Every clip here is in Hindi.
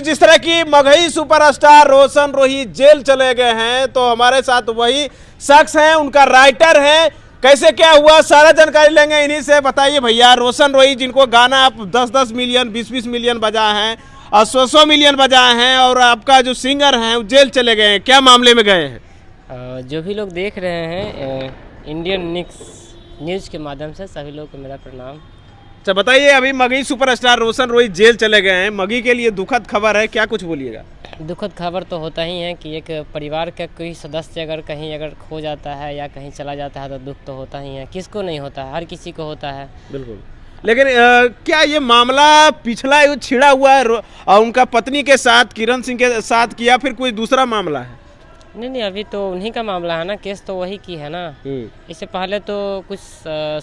जिस तरह की मगही सुपरस्टार रोशन रोही जेल चले गए हैं, तो हमारे साथ वही शख्स हैं, उनका राइटर है। कैसे क्या हुआ सारा जानकारी लेंगे इन्हीं से। बताइए भैया, रोशन रोही जिनको गाना आप 10-10 मिलियन 20-20 मिलियन बजा हैं और 100-100 मिलियन बजाए हैं, और आपका जो सिंगर हैं वो जेल चले गए हैं, क्या मामले में गए हैं? जो भी लोग देख रहे हैं इंडियन न्यूज़ के माध्यम से, सभी लोग को मेरा प्रणाम। अच्छा बताइए, अभी मगही सुपरस्टार रोशन रोही जेल चले गए हैं, मगही के लिए दुखद खबर है, क्या कुछ बोलिएगा? दुखद खबर तो होता ही है कि एक परिवार का कोई सदस्य अगर खो जाता है या कहीं चला जाता है तो दुख तो होता ही है। किसको नहीं होता है, हर किसी को होता है। बिल्कुल। लेकिन क्या ये मामला पिछला छिड़ा हुआ है उनका पत्नी के साथ, किरण सिंह के साथ, किया फिर कोई दूसरा मामला है? नहीं, अभी तो उन्हीं का मामला है ना, केस तो वही की है ना। इससे पहले तो कुछ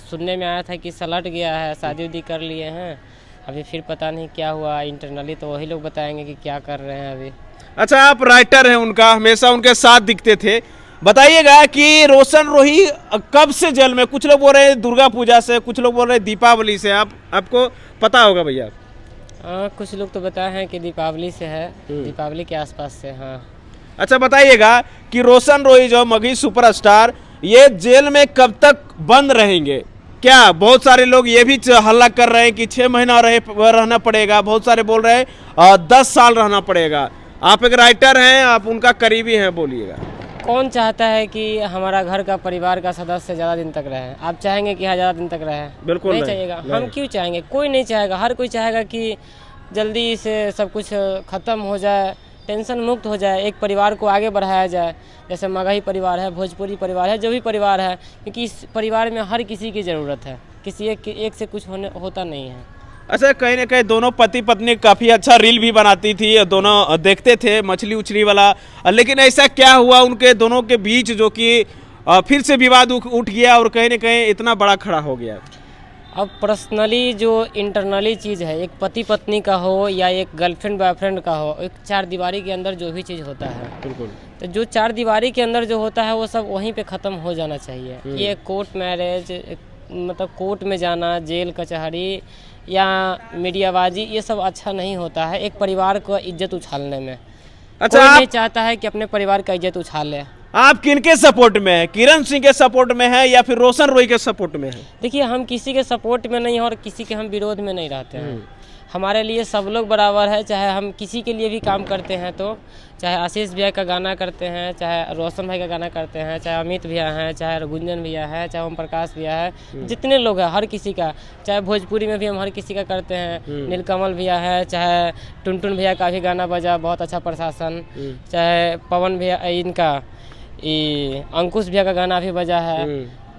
सुनने में आया था कि सलट गया है, शादी उदी कर लिए हैं। अभी फिर पता नहीं क्या हुआ इंटरनली, तो वही लोग बताएंगे कि क्या कर रहे हैं अभी। अच्छा, आप राइटर हैं उनका, हमेशा उनके साथ दिखते थे, बताइएगा कि रोशन रोही कब से जेल में? कुछ लोग बोल रहे हैं दुर्गा पूजा से, कुछ लोग बोल रहे हैं दीपावली से, आपको पता होगा भैया? कुछ लोग तो बताए हैं कि दीपावली से है, दीपावली के आसपास से। हाँ। अच्छा बताइएगा कि रोशन रोही जो मगही सुपरस्टार, ये जेल में कब तक बंद रहेंगे? क्या बहुत सारे लोग ये भी हल्ला कर रहे हैं कि 6 महीना रहना पड़ेगा, बहुत सारे बोल रहे हैं 10 साल रहना पड़ेगा। आप एक राइटर हैं, आप उनका करीबी हैं, बोलिएगा। कौन चाहता है कि हमारा घर का परिवार का सदस्य ज़्यादा दिन तक रहे? आप चाहेंगे कि ज़्यादा दिन तक रहे? बिल्कुल नहीं चाहिएगा। हम क्यों चाहेंगे? कोई नहीं चाहेगा। हर कोई चाहेगा कि जल्दी से सब कुछ ख़त्म हो जाए, टेंशन मुक्त हो जाए, एक परिवार को आगे बढ़ाया जाए। जैसे मगही परिवार है, भोजपुरी परिवार है, जो भी परिवार है, क्योंकि इस परिवार में हर किसी की ज़रूरत है, किसी एक से कुछ होता नहीं है। अच्छा, कहीं ना कहीं दोनों पति पत्नी काफ़ी अच्छा रील भी बनाती थी, दोनों देखते थे मछली उछली वाला, लेकिन ऐसा क्या हुआ उनके दोनों के बीच जो कि फिर से विवाद उठ गया और कहीं ना कहीं इतना बड़ा खड़ा हो गया? अब पर्सनली जो इंटरनली चीज़ है, एक पति पत्नी का हो या एक गर्लफ्रेंड बॉयफ्रेंड का हो, एक 4 दीवारी के अंदर जो भी चीज़ होता है, बिल्कुल, तो जो 4 दीवारी के अंदर जो होता है वो सब वहीं पे ख़त्म हो जाना चाहिए। ये कोर्ट मैरिज, मतलब कोर्ट में जाना, जेल कचहरी या मीडियाबाजी, ये सब अच्छा नहीं होता है एक परिवार को इज्जत उछालने में। अच्छा, कोई नहीं चाहता है कि अपने परिवार का इज्जत उछाल ले। आप किनके सपोर्ट में है? किरण सिंह के सपोर्ट में है या फिर रोशन रोही के सपोर्ट में है? देखिए, हम किसी के सपोर्ट में नहीं हैं और किसी के हम विरोध में नहीं रहते हैं। हमारे लिए सब लोग बराबर है। चाहे हम किसी के लिए भी काम करते हैं, तो चाहे आशीष भैया का गाना करते हैं, चाहे रोशन भाई का गाना करते हैं, चाहे अमित भैया हैं, चाहे गुंजन भैया है, चाहे ओम प्रकाश भैया है, जितने लोग हैं हर किसी का, चाहे भोजपुरी में भी हम हर किसी का करते हैं। नीलकमल भैया है, चाहे टुनटुन भैया का भी गाना बजा, बहुत अच्छा प्रशासन, चाहे पवन भैया, इनका अंकुश भैया का गाना भी बजा है।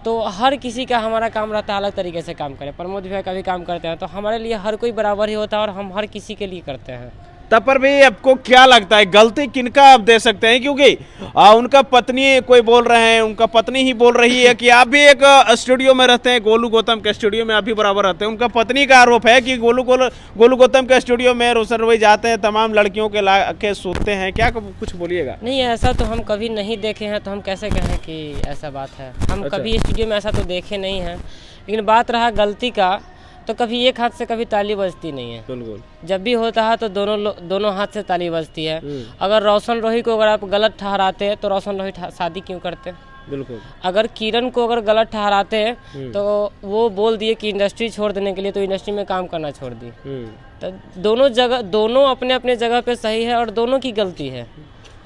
तो हर किसी का हमारा काम रहता है अलग तरीके से काम करें। प्रमोद भैया का भी काम करते हैं, तो हमारे लिए हर कोई बराबर ही होता है और हम हर किसी के लिए करते हैं। तब पर भी आपको क्या लगता है गलती किनका आप दे सकते हैं? क्योंकि उनका पत्नी, कोई बोल रहे हैं उनका पत्नी ही बोल रही है कि आप भी एक स्टूडियो में रहते हैं, गोलू गौतम के स्टूडियो में आप भी बराबर रहते हैं। उनका पत्नी का आरोप है कि गोलू गौतम के स्टूडियो में रोशन रोही जाते हैं, तमाम लड़कियों के ला के सोते हैं। क्या कुछ बोलिएगा? नहीं, ऐसा तो हम कभी नहीं देखे हैं, तो हम कैसे कहें कि ऐसा बात है। हम कभी स्टूडियो में ऐसा तो देखे नहीं हैं। लेकिन बात रहा गलती का, तो कभी एक हाथ से कभी ताली बजती नहीं है। बिल्कुल, जब भी होता है तो दोनों हाथ से ताली बजती है। अगर रोशन रोही को अगर आप गलत ठहराते तो रोशन रोही शादी क्यों करते? बिल्कुल। अगर किरण को अगर गलत ठहराते तो वो बोल दिए कि इंडस्ट्री छोड़ देने के लिए, तो इंडस्ट्री में काम करना छोड़ दी। तो दोनों अपने अपने जगह पे सही है और दोनों की गलती है।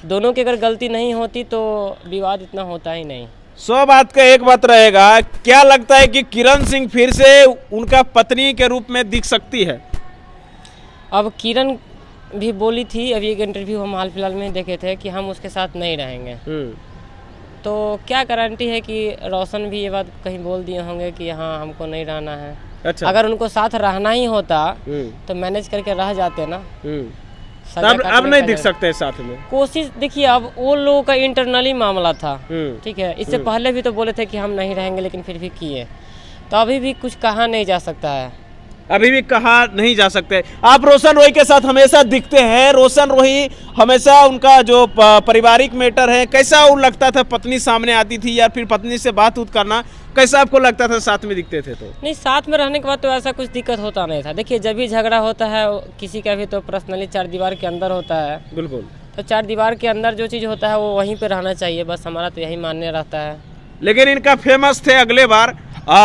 दोनों की अगर गलती नहीं होती तो विवाद इतना होता ही नहीं। 100 बात का एक बात रहेगा, क्या लगता है कि किरण सिंह फिर से उनका पत्नी के रूप में दिख सकती है? अब किरण भी बोली थी, अभी एक इंटरव्यू हम हाल फिलहाल में देखे थे कि हम उसके साथ नहीं रहेंगे। तो क्या गारंटी है कि रोशन भी ये बात कहीं बोल दिए होंगे कि हाँ हमको नहीं रहना है। अच्छा, अगर उनको साथ रहना ही होता तो मैनेज करके रह जाते ना। अब नहीं दिख सकते साथ में। कोशिश देखिए, अब वो लोगों का इंटरनली मामला था, ठीक है। इससे पहले भी तो बोले थे कि हम नहीं रहेंगे, लेकिन फिर भी किए। तो अभी भी कुछ कहा नहीं जा सकता है। अभी भी कहा नहीं जा सकते। आप रोशन रोही के साथ हमेशा दिखते हैं। रोशन रोही हमेशा उनका जो पारिवारिक मैटर है, कैसा वो लगता था? पत्नी सामने आती थी या फिर पत्नी से बात उत करना, कैसा आपको लगता था साथ में दिखते थे तो? नहीं, साथ में रहने के बाद तो ऐसा कुछ दिक्कत होता नहीं था। देखिए, जब भी झगड़ा होता है किसी का भी तो पर्सनली 4 दीवार के अंदर होता है। बिल्कुल। तो 4 दीवार के अंदर जो चीज़ होता है वो वहीं पे रहना चाहिए, बस हमारा तो यही मानने रहता है। लेकिन इनका फेमस थे अगले बार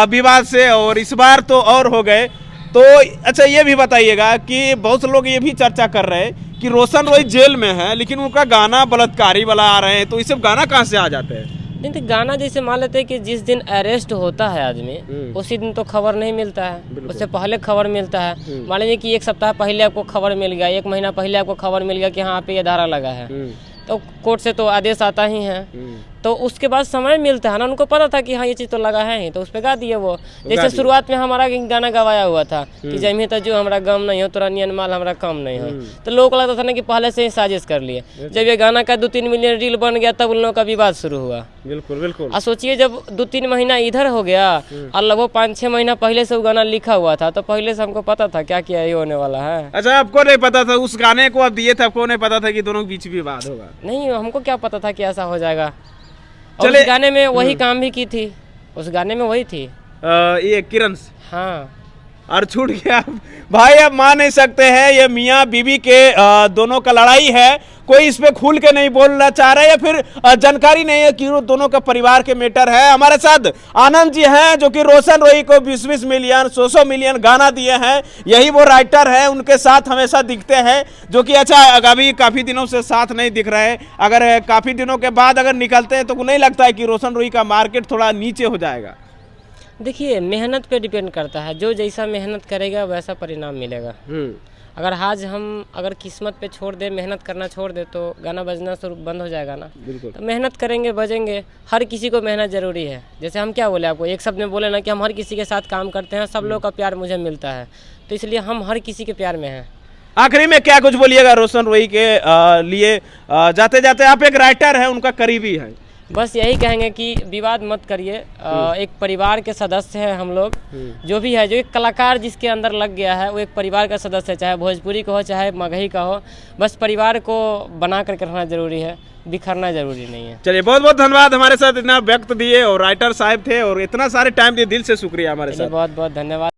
विवाद से, और इस बार तो और हो गए। तो अच्छा, ये भी बताइएगा कि बहुत लोग ये भी चर्चा कर रहे हैं कि रोशन रोही जेल में है लेकिन उनका गाना बलात्कारी वाला आ रहे हैं, तो ये सब गाना कहाँ से आ जाते हैं? नहीं तो गाना जैसे मान लेते हैं कि जिस दिन अरेस्ट होता है आदमी, उसी दिन तो खबर नहीं मिलता है, उससे पहले खबर मिलता है। मान लीजिए कि 1 सप्ताह पहले आपको खबर मिल गया, 1 महीना पहले आपको खबर मिल गया कि हाँ पे ये धारा लगा है, तो कोर्ट से तो आदेश आता ही है, तो उसके बाद समय मिलता है ना। उनको पता था कि हाँ ये चीज़ तो लगा है ही, तो उस पर गा दिए वो। जैसे शुरुआत में हमारा गाना गवाया हुआ था कि जमी तो जो हमारा गम नहीं हो, तोरा नियन माल हमारा कम नहीं हो, तो लोगों को लगता था ना कि पहले से ही साजिश कर लिए। जब ये गाना का 2-3 मिलियन रील बन गया तब उन लोगों का विवाद शुरू हुआ। बिल्कुल बिल्कुल। और सोचिए, जब 2-3 महीना इधर हो गया और लगभग 5-6 महीना पहले से वो गाना लिखा हुआ था, तो पहले से हमको पता था क्या क्या ये होने वाला है। अच्छा, आपको नहीं पता था? उस गाने को आप दिए थे, आपको नहीं पता था कि दोनों के बीच विवाद होगा? नहीं, हमको क्या पता था कि ऐसा हो जाएगा। और उस गाने में वही काम भी की थी, उस गाने में वही थी ये किरण। हाँ, और छूट गया भाई। अब मान नहीं सकते हैं, ये मियाँ बीवी के दोनों का लड़ाई है। कोई इस पे खुल के नहीं बोलना चाह रहा है या फिर जानकारी नहीं है कि वो दोनों का परिवार के मैटर है। हमारे साथ आनंद जी हैं जो कि रोशन रोही को 20-20 मिलियन 100-100 मिलियन गाना दिए हैं। यही वो राइटर है, उनके साथ हमेशा दिखते हैं, जो कि अच्छा अभी काफ़ी दिनों से साथ नहीं दिख रहे। अगर काफ़ी दिनों के बाद अगर निकलते हैं तो नहीं लगता है कि रोशन रोही का मार्केट थोड़ा नीचे हो जाएगा? देखिए, मेहनत पे डिपेंड करता है, जो जैसा मेहनत करेगा वैसा परिणाम मिलेगा। अगर आज हम अगर किस्मत पे छोड़ दे, मेहनत करना छोड़ दे, तो गाना बजना शुरू बंद हो जाएगा ना। बिल्कुल। तो मेहनत करेंगे, बजेंगे। हर किसी को मेहनत जरूरी है। जैसे हम क्या बोले आपको, एक शब्द में बोले ना कि हम हर किसी के साथ काम करते हैं, सब लोग का प्यार मुझे मिलता है, तो इसलिए हम हर किसी के प्यार में हैं। आखिरी में क्या कुछ बोलिएगा रोशन रोही के लिए? जाते जाते आप एक राइटर हैं, उनका करीबी है। बस यही कहेंगे कि विवाद मत करिए। एक परिवार के सदस्य हैं हम लोग, जो भी है, जो एक कलाकार जिसके अंदर लग गया है वो एक परिवार का सदस्य है, चाहे भोजपुरी का हो चाहे मगही का हो। बस परिवार को बना करके रखना जरूरी है, बिखरना जरूरी नहीं है। चलिए, बहुत बहुत धन्यवाद, हमारे साथ इतना वक्त दिए, और राइटर साहब थे और इतना सारे टाइम दिए, दिल से शुक्रिया हमारे साथ। बहुत बहुत धन्यवाद।